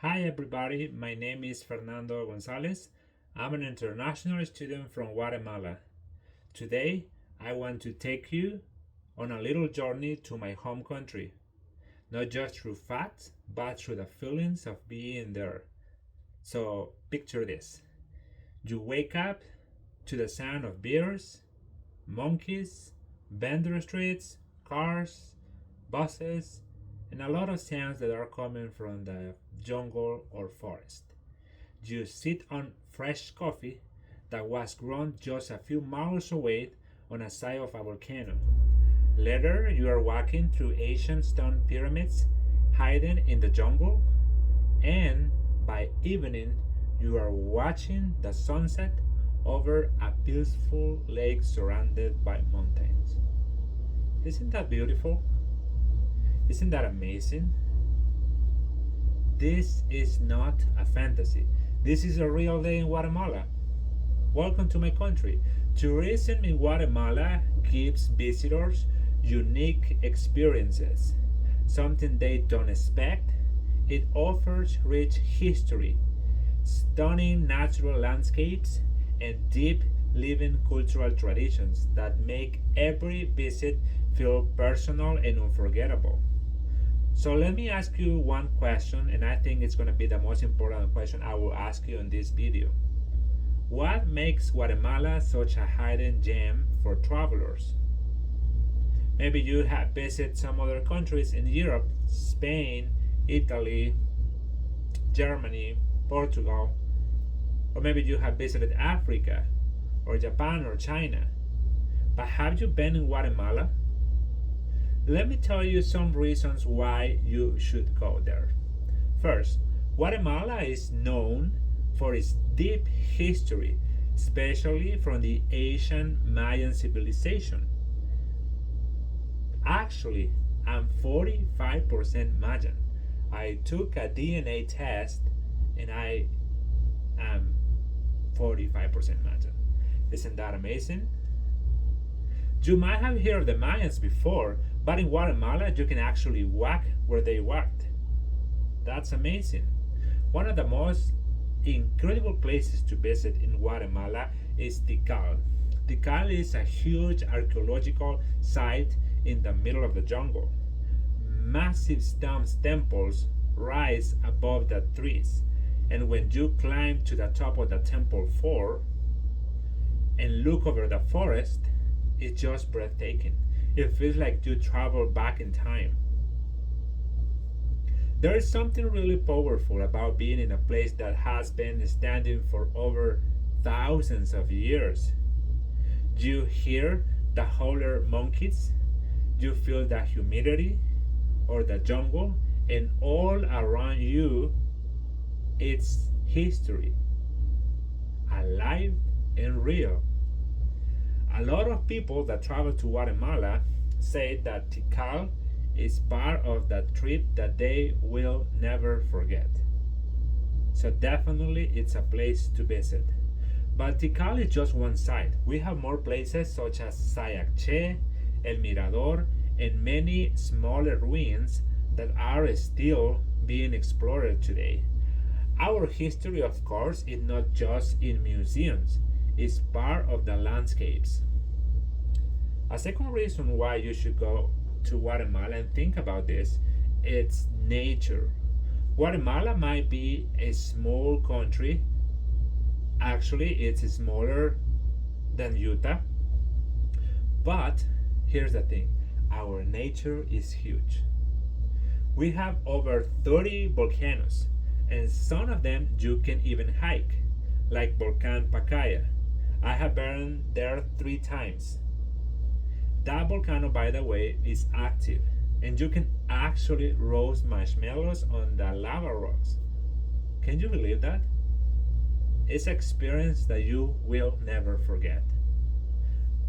Hi everybody, my name is Fernando Gonzalez. I'm an international student from Guatemala. Today, I want to take you on a little journey to my home country, not just through facts, but through the feelings of being there. So, picture this. You wake up to the sound of bears, monkeys, vendor streets, cars, buses, and a lot of sounds that are coming from the jungle or forest. You sit on fresh coffee that was grown just a few miles away on a side of a volcano. Later, you are walking through ancient stone pyramids hidden in the jungle, and by evening, you are watching the sunset over a peaceful lake surrounded by mountains. Isn't that beautiful? Isn't that amazing? This is not a fantasy. This is a real day in Guatemala. Welcome to my country. Tourism in Guatemala gives visitors unique experiences, something they don't expect. It offers rich history, stunning natural landscapes, and deep living cultural traditions that make every visit feel personal and unforgettable. So let me ask you one question, and I think it's going to be the most important question I will ask you in this video. What makes Guatemala such a hidden gem for travelers? Maybe you have visited some other countries in Europe, Spain, Italy, Germany, Portugal, or maybe you have visited Africa, or Japan, or China. But have you been in Guatemala? Let me tell you some reasons why you should go there. First, Guatemala is known for its deep history, especially from the ancient Mayan civilization. Actually, I'm 45% Mayan. I took a DNA test and I am 45% Mayan. Isn't that amazing? You might have heard of the Mayans before, but in Guatemala you can actually walk where they walked. That's amazing. One of the most incredible places to visit in Guatemala is Tikal. Tikal is a huge archaeological site in the middle of the jungle. Massive stone temples rise above the trees, and when you climb to the top of the temple 4 and look over the forest, it's just breathtaking. It feels like you travel back in time. There is something really powerful about being in a place that has been standing for over thousands of years. You hear the howler monkeys, you feel the humidity or the jungle, and all around you it's history, alive and real. A lot of people that travel to Guatemala say that Tikal is part of the trip that they will never forget. So definitely it's a place to visit. But Tikal is just one side. We have more places such as Sayacche, El Mirador, and many smaller ruins that are still being explored today. Our history, of course, is not just in museums. Is part of the landscapes. A second reason why you should go to Guatemala and think about this, it's nature. Guatemala might be a small country. Actually, it's smaller than Utah. But here's the thing, our nature is huge. We have over 30 volcanoes, and some of them you can even hike, like Volcan Pacaya. I have been there 3 times. That volcano, by the way, is active, and you can actually roast marshmallows on the lava rocks. Can you believe that? It's an experience that you will never forget.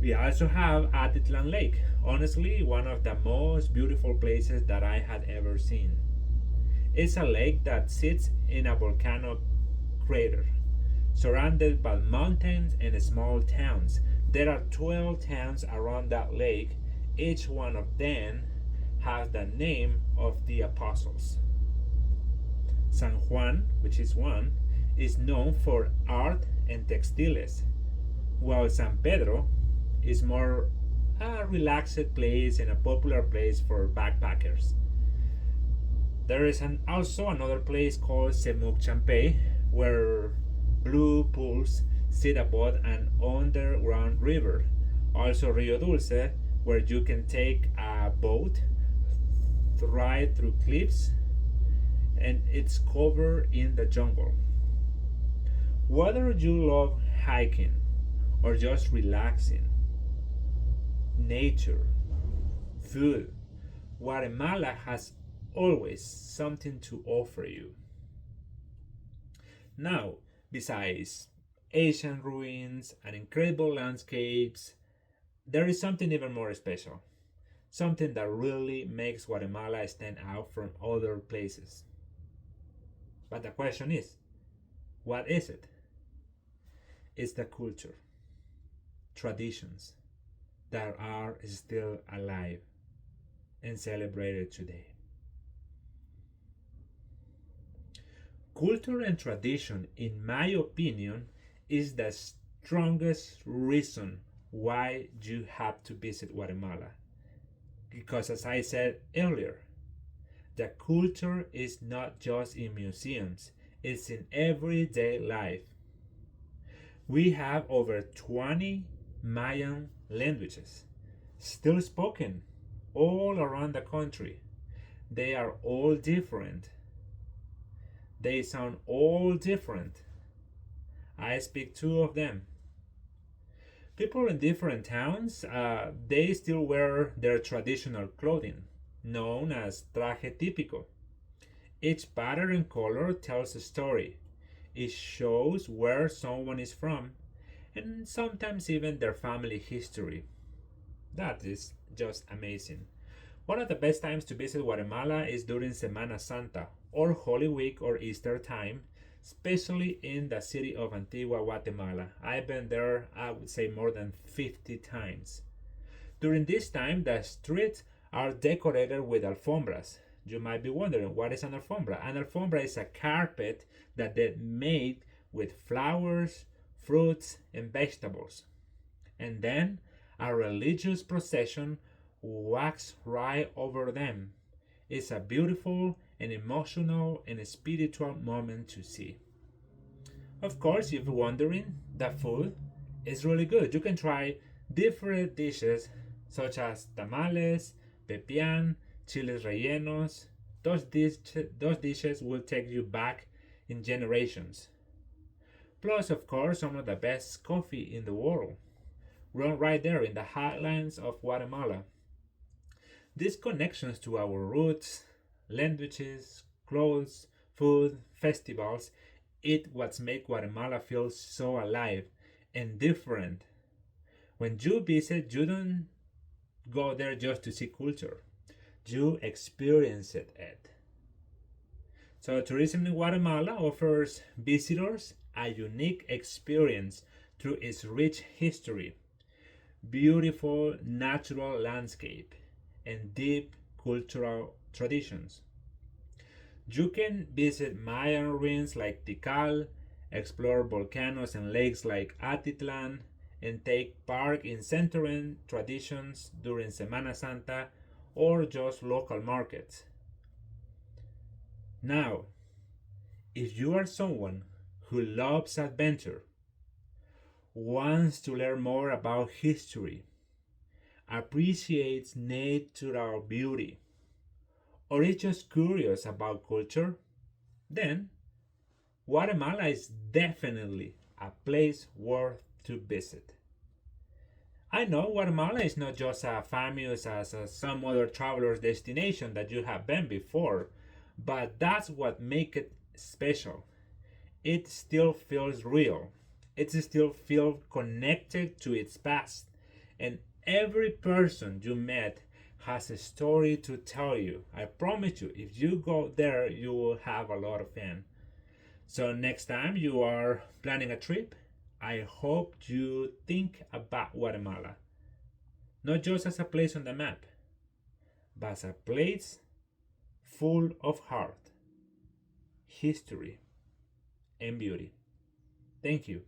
We also have Atitlan Lake, honestly, one of the most beautiful places that I had ever seen. It's a lake that sits in a volcano crater, surrounded by mountains and small towns. There are 12 towns around that lake. Each one of them has the name of the apostles. San Juan, which is one, is known for art and textiles, while San Pedro is more a relaxed place and a popular place for backpackers. There is also another place called Semuc Champey, where blue pools sit above an underground river. Also Rio Dulce, where you can take a boat, ride through cliffs, and it's covered in the jungle. Whether you love hiking or just relaxing, nature, food, Guatemala has always something to offer you. Now, besides ancient ruins and incredible landscapes, there is something even more special. Something that really makes Guatemala stand out from other places. But the question is, what is it? It's the culture, traditions that are still alive and celebrated today. Culture and tradition, in my opinion, is the strongest reason why you have to visit Guatemala. Because, as I said earlier, the culture is not just in museums, it's in everyday life. We have over 20 Mayan languages still spoken all around the country. They are all different. They sound all different. I speak two of them. People in different towns, they still wear their traditional clothing, known as traje típico. Each pattern and color tells a story. It shows where someone is from, and sometimes even their family history. That is just amazing. One of the best times to visit Guatemala is during Semana Santa, or Holy Week or Easter time, especially in the city of Antigua, Guatemala. I've been there, I would say, more than 50 times. During this time, the streets are decorated with alfombras. You might be wondering, what is an alfombra? An alfombra is a carpet that they made with flowers, fruits, and vegetables. And then a religious procession walks right over them. It's a beautiful and emotional and spiritual moment to see. Of course, if you're wondering, the food is really good. You can try different dishes such as tamales, pepián, chiles rellenos. Those dishes will take you back in generations. Plus, of course, some of the best coffee in the world, run right there in the highlands of Guatemala. These connections to our roots, languages, clothes, food, festivals, it what make Guatemala feel so alive and different. When you visit, you don't go there just to see culture. You experience it. So tourism in Guatemala offers visitors a unique experience through its rich history, beautiful natural landscape, and deep cultural traditions. You can visit Mayan ruins like Tikal, explore volcanoes and lakes like Atitlan, and take part in Centurion traditions during Semana Santa or just local markets. Now, if you are someone who loves adventure, wants to learn more about history, appreciates natural beauty, or is just curious about culture, then Guatemala is definitely a place worth to visit. I know Guatemala is not just as famous as some other traveler's destination that you have been before, but that's what makes it special. It still feels real. It still feels connected to its past. And every person you met has a story to tell you. I promise you, if you go there, you will have a lot of fun. So next time you are planning a trip, I hope you think about Guatemala. Not just as a place on the map, but as a place full of heart, history, and beauty. Thank you.